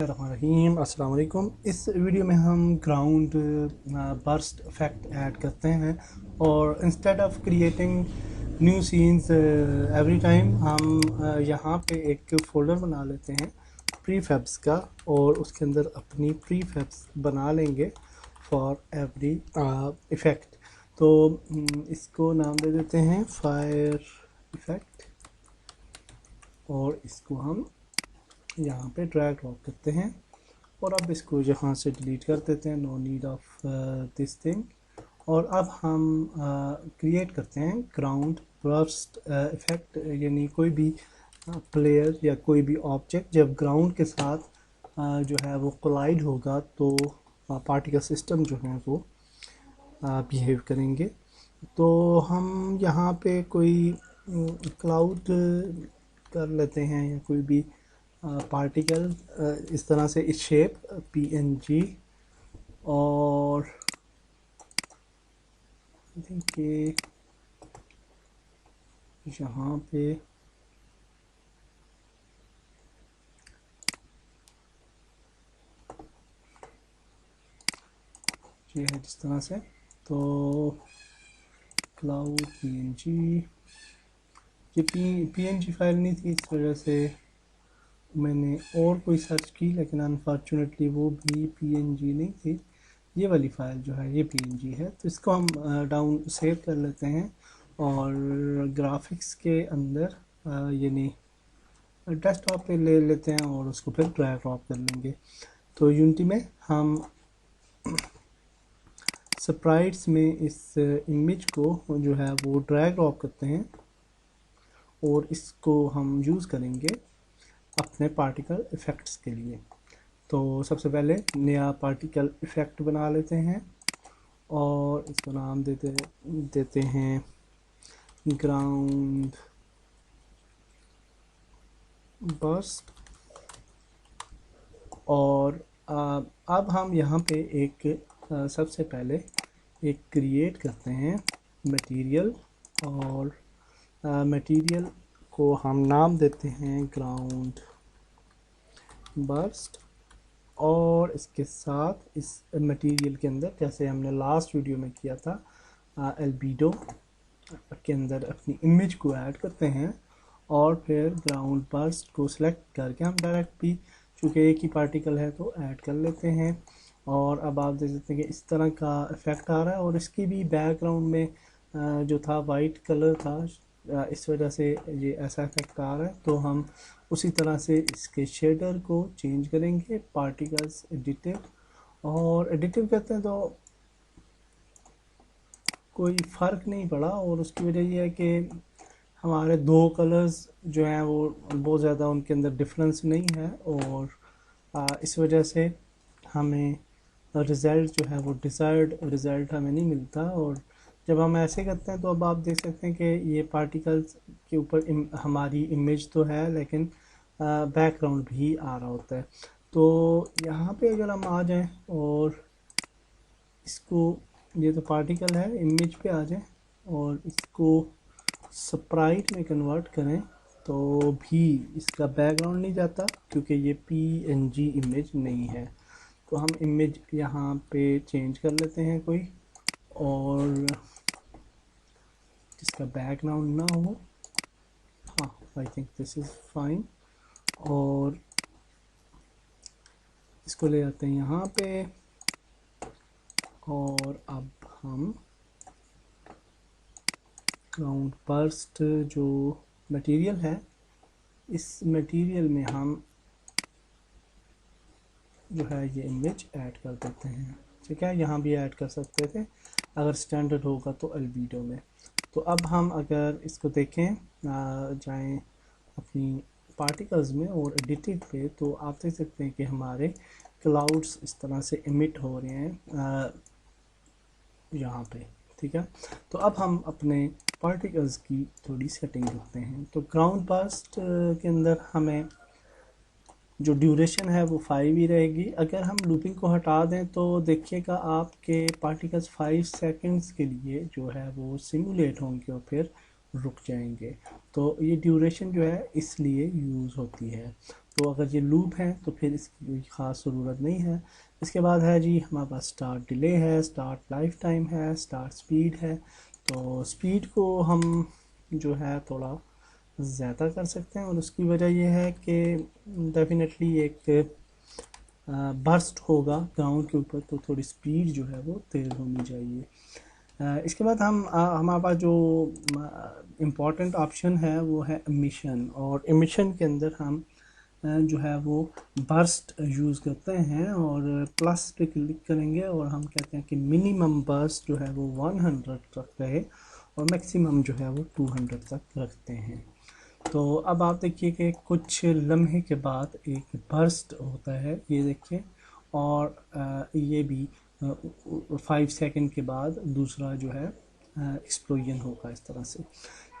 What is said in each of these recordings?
रहीम अस्सलाम वालेकुम। इस वीडियो में हम ग्राउंड बर्स्ट इफेक्ट ऐड करते हैं और instead of creating new scenes every time हम यहाँ पे एक फ़ोल्डर बना लेते हैं प्रीफैब्स का और उसके अंदर अपनी प्रीफैब्स बना लेंगे फॉर एवरी इफ़ेक्ट। तो इसको नाम दे देते हैं फायर इफ़ेक्ट और इसको हम यहाँ पे ड्रैग ड्रॉप करते हैं और अब इसको यहाँ से डिलीट कर देते हैं, no need of this thing. और अब हम क्रिएट करते हैं ग्राउंड बर्स्ट इफेक्ट, यानी कोई भी प्लेयर या कोई भी ऑब्जेक्ट जब ग्राउंड के साथ जो है वो कोलाइड होगा तो पार्टिकल सिस्टम जो है वो बिहेव करेंगे। तो हम यहाँ पे कोई क्लाउड कर लेते हैं या कोई भी पार्टिकल इस तरह से इस शेप PNG, और आई थिंक ये यहाँ पे ये है जिस तरह से। तो क्लाउड PNG, ये PNG फाइल नहीं थी, इस वजह से मैंने और कोई सर्च की, लेकिन अनफॉर्चुनेटली वो भी PNG नहीं थी। ये वाली फ़ाइल जो है ये PNG है। तो इसको हम डाउन सेव कर लेते हैं और ग्राफिक्स के अंदर यानी डेस्कटॉप पे ले लेते हैं और उसको फिर ड्रैग ड्रॉप कर लेंगे। तो यूनिटी में हम स्प्राइट्स में इस इमेज को जो है वो ड्रैग ड्रॉप करते हैं और इसको हम यूज़ करेंगे अपने पार्टिकल इफ़ेक्ट्स के लिए। तो सबसे पहले नया पार्टिकल इफ़ेक्ट बना लेते हैं और इसको नाम देते हैं ग्राउंड बर्स्ट। और अब हम यहाँ पे एक सबसे पहले एक क्रिएट करते हैं मटेरियल, और मटेरियल को हम नाम देते हैं ग्राउंड बर्स्ट। और इसके साथ इस मटेरियल के अंदर, जैसे हमने लास्ट वीडियो में किया था, एल्बिडो के अंदर अपनी इमेज को ऐड करते हैं और फिर ग्राउंड बर्स्ट को सिलेक्ट करके हम डायरेक्ट भी, चूँकि एक ही पार्टिकल है, तो ऐड कर लेते हैं। और अब आप देख सकते हैं कि इस तरह का इफ़ेक्ट आ रहा है और इसकी भी बैकग्राउंड में जो था वाइट कलर था, इस वजह से ये ऐसा इफेक्ट आ रहा है। तो हम उसी तरह से इसके शेडर को चेंज करेंगे, पार्टिकल्स एडिटिव, और एडिटिव करते हैं तो कोई फ़र्क नहीं पड़ा। और उसकी वजह यह है कि हमारे दो कलर्स जो हैं वो बहुत ज़्यादा उनके अंदर डिफरेंस नहीं है, और इस वजह से हमें रिज़ल्ट जो है वो डिज़ायर्ड रिज़ल्ट हमें नहीं मिलता। और जब हम ऐसे करते हैं तो अब आप देख सकते हैं कि ये पार्टिकल्स के ऊपर हमारी इमेज तो है, लेकिन बैकग्राउंड भी आ रहा होता है। तो यहाँ पे अगर हम आ जाएं और इसको, ये तो पार्टिकल है, इमेज पे आ जाएं और इसको स्प्राइट में कन्वर्ट करें तो भी इसका बैकग्राउंड नहीं जाता, क्योंकि ये PNG इमेज नहीं है। तो हम इमेज यहाँ पे चेंज कर लेते हैं कोई, और जिसका बैकग्राउंड ना हो। हाँ, I think this is fine. और इसको ले आते हैं यहाँ पे, और अब हम ग्राउंड बर्स्ट जो मटेरियल है, इस मटेरियल में हम जो है ये इमेज ऐड कर देते हैं। ठीक है, यहाँ भी ऐड कर सकते थे, अगर स्टैंडर्ड होगा तो एल्बिडो में। तो अब हम अगर इसको देखें, जाएं अपनी पार्टिकल्स में और एडिटिव पे, तो आप देख सकते हैं कि हमारे क्लाउड्स इस तरह से इमिट हो रहे हैं यहाँ पे। ठीक है, तो अब हम अपने पार्टिकल्स की थोड़ी सेटिंग करते हैं। तो ग्राउंड बर्स्ट के अंदर हमें जो ड्यूरेशन है वो 5 ही रहेगी। अगर हम लूपिंग को हटा दें तो देखिएगा आपके पार्टिकल्स 5 सेकंड्स के लिए जो है वो सिमुलेट होंगे और फिर रुक जाएंगे। तो ये ड्यूरेशन जो है इसलिए यूज़ होती है। तो अगर ये लूप है तो फिर इसकी कोई ख़ास ज़रूरत नहीं है। इसके बाद है जी हमारे पास स्टार्ट डिले है, स्टार्ट लाइफ टाइम है, स्टार्ट स्पीड है। तो स्पीड को हम जो है थोड़ा ज़्यादा कर सकते हैं और उसकी वजह यह है कि डेफिनेटली एक बर्स्ट होगा ग्राउंड के ऊपर, तो थोड़ी स्पीड जो है वो तेज़ होनी चाहिए। इसके बाद हमारे पास जो इम्पॉर्टेंट ऑप्शन है वो है एमिशन, और एमिशन के अंदर हम जो है वो बर्स्ट यूज़ करते हैं और प्लस पे क्लिक करेंगे और हम कहते हैं कि मिनिमम बर्स्ट जो है वो 100 तक रहे और मैक्सिमम जो है वो 200 तक रखते हैं। तो अब आप देखिए कि कुछ लम्हे के बाद एक बर्स्ट होता है, ये देखिए, और ये भी 5 सेकंड के बाद दूसरा जो है एक्सप्लोजन होगा इस तरह से।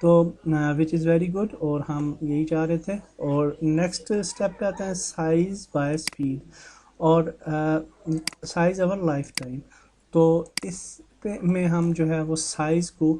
तो विच इज़ वेरी गुड, और हम यही चाह रहे थे। और नेक्स्ट स्टेप पे आते हैं साइज़ बाय स्पीड और साइज़ ओवर लाइफ टाइम। तो इस पे में हम जो है वो साइज़ को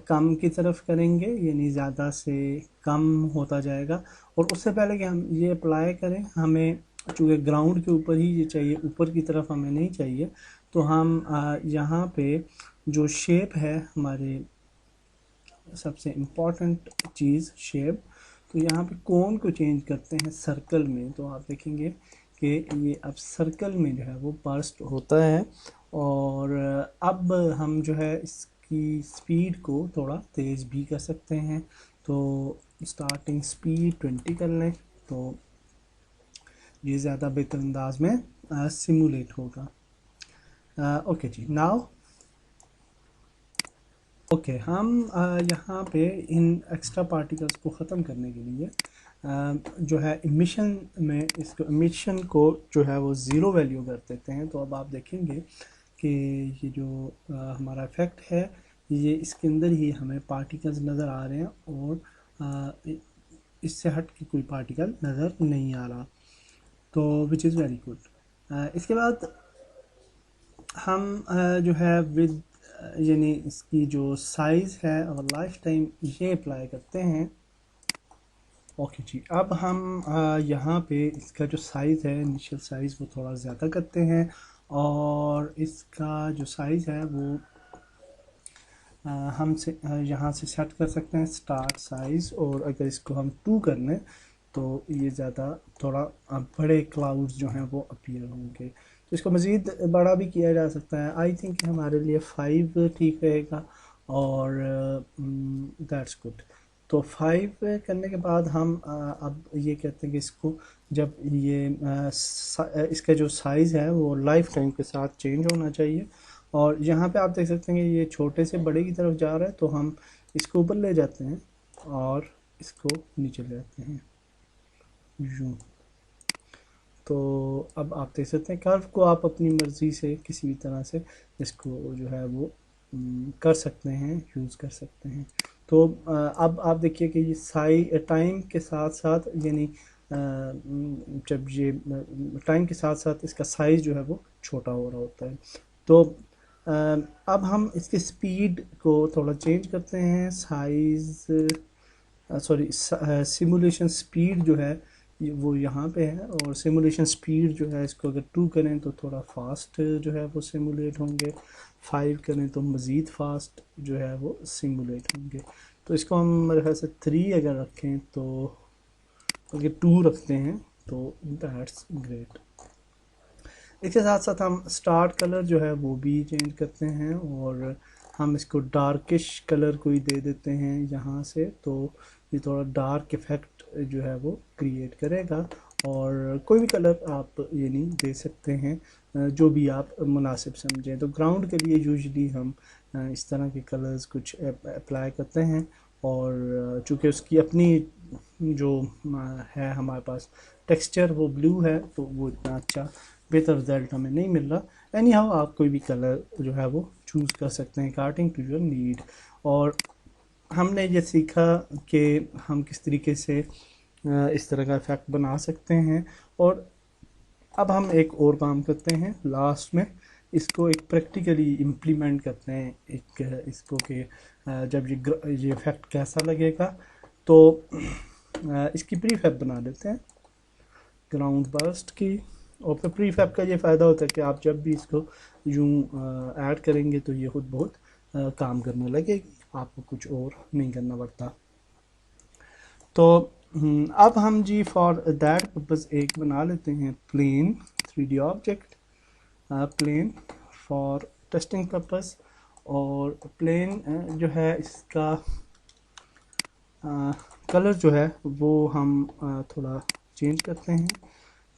कम की तरफ करेंगे, यानी ज़्यादा से कम होता जाएगा। और उससे पहले कि हम ये अप्लाई करें, हमें चूँकि ग्राउंड के ऊपर ही ये चाहिए, ऊपर की तरफ हमें नहीं चाहिए, तो हम यहाँ पे जो शेप है हमारे सबसे इम्पॉर्टेंट चीज़ शेप, तो यहाँ पे कोन को चेंज करते हैं सर्कल में। तो आप देखेंगे कि ये अब सर्कल में जो है वो बर्स्ट होता है। और अब हम जो है इसकी स्पीड को थोड़ा तेज़ भी कर सकते हैं। तो स्टार्टिंग स्पीड 20 कर लें तो ये ज़्यादा बेहतर अंदाज में सिमुलेट होगा। ओके जी, नाउ ओके हम यहाँ पे इन एक्स्ट्रा पार्टिकल्स को ख़त्म करने के लिए जो है इमिशन में इसको इमिशन को जो है वो ज़ीरो वैल्यू कर देते हैं। तो अब आप देखेंगे कि ये जो हमारा इफेक्ट है, ये इसके अंदर ही हमें पार्टिकल्स नज़र आ रहे हैं और इससे हट के कोई पार्टिकल नज़र नहीं आ रहा। तो विच इज़ वेरी गुड। इसके बाद हम जो है विद यानी इसकी जो साइज़ है और लाइफ टाइम ये अप्लाई करते हैं। ओके जी, अब हम यहाँ पे इसका जो साइज़ है, इनिशियल साइज़, वो थोड़ा ज़्यादा करते हैं और इसका जो साइज़ है वो हम से यहाँ से सेट कर सकते हैं स्टार्ट साइज़। और अगर इसको हम 2 कर लें तो ये ज़्यादा थोड़ा बड़े क्लाउड्स जो हैं वो अपीयर होंगे। तो इसको मज़ीद बड़ा भी किया जा सकता है। आई थिंक हमारे लिए 5 ठीक रहेगा और दैट्स गुड। तो 5 करने के बाद हम अब ये कहते हैं कि इसको जब ये इसका जो साइज़ है वो लाइफ टाइम के साथ चेंज होना चाहिए। और यहाँ पे आप देख सकते हैं कि ये छोटे से बड़े की तरफ जा रहा है, तो हम इसको ऊपर ले जाते हैं और इसको नीचे ले जाते हैं यूँ। तो अब आप देख सकते हैं कर्व को आप अपनी मर्ज़ी से किसी भी तरह से इसको जो है वो कर सकते हैं, यूज़ कर सकते हैं। तो अब आप देखिए कि ये टाइम के साथ साथ, यानी जब ये टाइम के साथ साथ इसका साइज़ जो है वो छोटा हो रहा होता है। तो अब हम इसकी स्पीड को थोड़ा चेंज करते हैं। सिमुलेशन स्पीड जो है वो यहाँ पे है, और सिमुलेशन स्पीड जो है इसको अगर 2 करें तो थोड़ा फास्ट जो है वो सिमुलेट होंगे, 5 करें तो मज़ीद फास्ट जो है वो सिमुलेट होंगे। तो इसको हम मेरे ख्याल से 3 अगर रखें, तो अगर 2 रखते हैं तो दैट्स ग्रेट। इसके साथ साथ हम स्टार्ट कलर जो है वो भी चेंज करते हैं और हम इसको डार्किश कलर को ही दे देते हैं यहाँ से। तो ये थोड़ा डार्क इफेक्ट जो है वो क्रिएट करेगा, और कोई भी कलर आप ये नहीं दे सकते हैं जो भी आप मुनासिब समझें। तो ग्राउंड के लिए यूजुअली हम इस तरह के कलर्स कुछ अप्लाई करते हैं, और चूँकि उसकी अपनी जो है हमारे पास टेक्सचर वो ब्लू है, तो वो इतना अच्छा बेहतर रिजल्ट हमें नहीं मिल रहा। एनी हाउ आप कोई भी कलर जो है वो चूज़ कर सकते हैं अकॉर्डिंग टू योर नीड। और हमने ये सीखा कि हम किस तरीके से इस तरह का इफेक्ट बना सकते हैं। और अब हम एक और काम करते हैं लास्ट में, इसको एक प्रैक्टिकली इम्प्लीमेंट करते हैं एक इसको कि जब ये इफेक्ट कैसा लगेगा। तो इसकी प्रीफैब बना लेते हैं। ग्राउंड बर्स्ट की। और फिर प्रीफैब का ये फ़ायदा होता है कि आप जब भी इसको यूं ऐड करेंगे तो ये खुद बहुत काम करने लगेगी, आपको कुछ और नहीं करना पड़ता। तो अब हम जी फॉर दैट पर्पज़ एक बना लेते हैं plane 3D object, plane for testing purpose. और प्लेन जो है इसका कलर जो है वो हम थोड़ा चेंज करते हैं,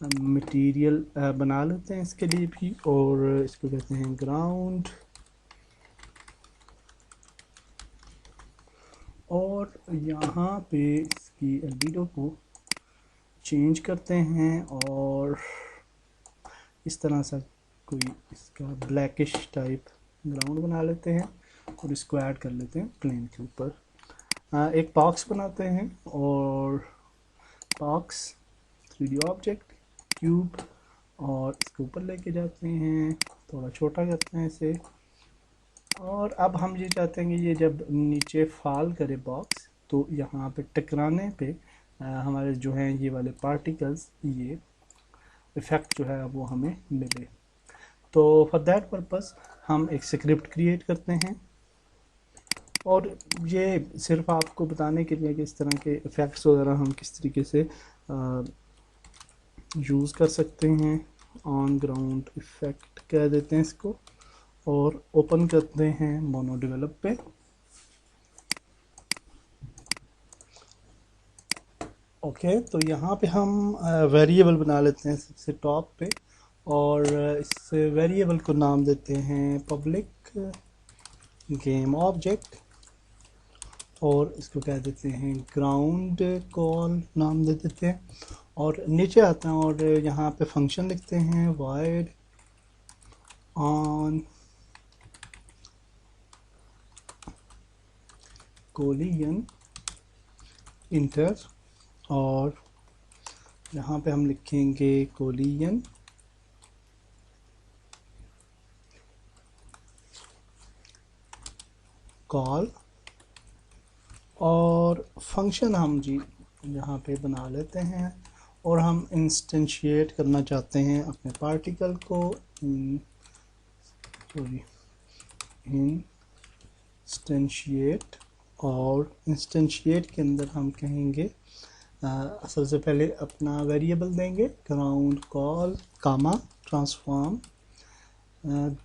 मटेरियल बना लेते हैं इसके लिए भी, और इसको कहते हैं ग्राउंड। और यहाँ पे इसकी एल्बिडो को चेंज करते हैं और इस तरह से कोई इसका ब्लैकिश टाइप ग्राउंड बना लेते हैं और इसको ऐड कर लेते हैं प्लेन के ऊपर। एक बॉक्स बनाते हैं और बॉक्स 3D ऑब्जेक्ट क्यूब, और इसके ऊपर लेके जाते हैं, थोड़ा छोटा करते हैं इसे। और अब हम ये चाहते हैं कि ये जब नीचे फॉल करे बॉक्स, तो यहाँ पे टकराने पे हमारे जो हैं ये वाले पार्टिकल्स, ये इफ़ेक्ट जो है वो हमें मिले। तो फॉर दैट पर्पस हम एक स्क्रिप्ट क्रिएट करते हैं, और ये सिर्फ आपको बताने के लिए कि इस तरह के इफ़ेक्ट्स वगैरह हम किस तरीके से यूज़ कर सकते हैं। ऑन ग्राउंड इफ़ेक्ट कह देते हैं इसको, और ओपन करते हैं मोनो डेवलप पे। ओके, तो यहाँ पे हम वेरिएबल बना लेते हैं सबसे टॉप पे, और इस वेरिएबल को नाम देते हैं पब्लिक गेम ऑब्जेक्ट, और इसको कह देते हैं ग्राउंड कॉल नाम दे देते हैं। और नीचे आते हैं और यहाँ पे फंक्शन लिखते हैं void ऑन कोलियन इंटर, और यहाँ पे हम लिखेंगे कोलियन कॉल। और फंक्शन हम जी यहाँ पे बना लेते हैं, और हम इंस्टेंशिएट करना चाहते हैं अपने पार्टिकल को इंस्टेंशिएट। और इंस्टेंशिएट के अंदर हम कहेंगे सबसे पहले अपना वेरिएबल देंगे ground call comma transform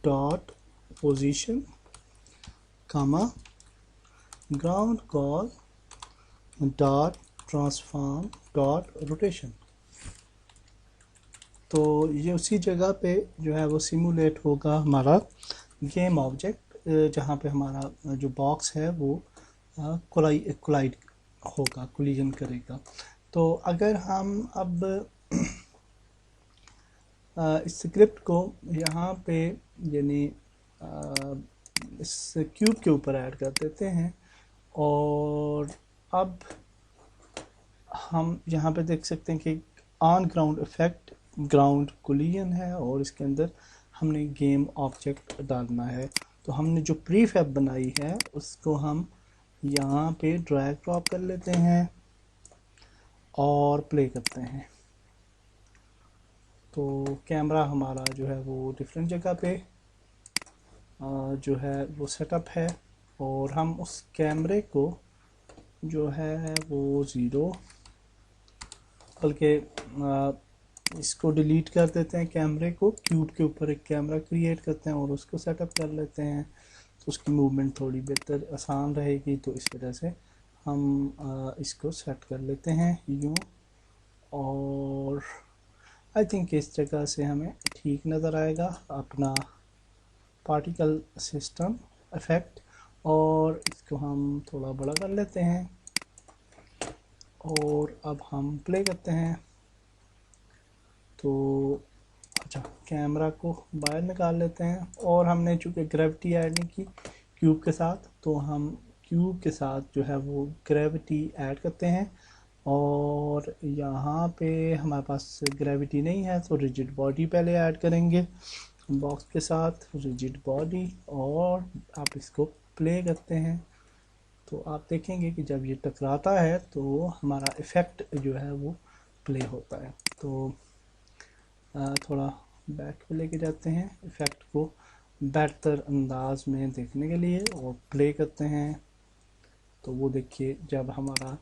dot position comma ground call dot transform dot rotation. तो ये उसी जगह पे जो है वो सिमुलेट होगा हमारा गेम ऑब्जेक्ट, जहाँ पे हमारा जो बॉक्स है वो कोलाइड होगा, कोलिजन करेगा। तो अगर हम अब इस स्क्रिप्ट को यहाँ पे यानी इस क्यूब के ऊपर ऐड कर देते हैं, और अब हम यहाँ पे देख सकते हैं कि on ground effect ground collision है, और इसके अंदर हमने गेम ऑब्जेक्ट डालना है। तो हमने जो प्रीफैब बनाई है उसको हम यहाँ पे ड्रैग ड्रॉप कर लेते हैं और प्ले करते हैं। तो कैमरा हमारा जो है वो डिफरेंट जगह पे जो है वो सेटअप है, और हम उस कैमरे को जो है वो ज़ीरो, बल्कि इसको डिलीट कर देते हैं कैमरे को, क्यूब के ऊपर एक कैमरा क्रिएट करते हैं और उसको सेटअप कर लेते हैं, तो उसकी मूवमेंट थोड़ी बेहतर आसान रहेगी। तो इस वजह से हम इसको सेट कर लेते हैं यूँ, और आई थिंक इस जगह से हमें ठीक नज़र आएगा अपना पार्टिकल सिस्टम इफ़ेक्ट। और इसको हम थोड़ा बड़ा कर लेते हैं, और अब हम प्ले करते हैं। तो अच्छा, कैमरा को बाहर निकाल लेते हैं, और हमने चूँकि ग्रेविटी ऐड नहीं की क्यूब के साथ, तो हम क्यूब के साथ जो है वो ग्रेविटी ऐड करते हैं। और यहाँ पे हमारे पास ग्रेविटी नहीं है, तो रिजिड बॉडी पहले ऐड करेंगे बॉक्स के साथ, रिजिड बॉडी, और आप इसको प्ले करते हैं। तो आप देखेंगे कि जब ये टकराता है तो हमारा इफ़ेक्ट जो है वो प्ले होता है। तो थोड़ा बैक पे लेके जाते हैं इफ़ेक्ट को बेहतर अंदाज में देखने के लिए और प्ले करते हैं। तो वो देखिए जब हमारा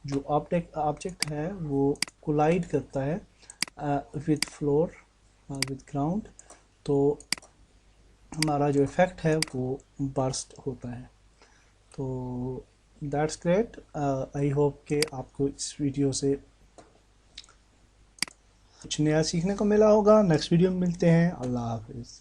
जो ऑब्जेक्ट है वो कोलाइड करता है विद फ्लोर विद ग्राउंड, तो हमारा जो इफ़ेक्ट है वो बर्स्ट होता है। तो दैट्स ग्रेट। आई होप कि आपको इस वीडियो से कुछ नया सीखने को मिला होगा। नेक्स्ट वीडियो में मिलते हैं। अल्लाह हाफिज़।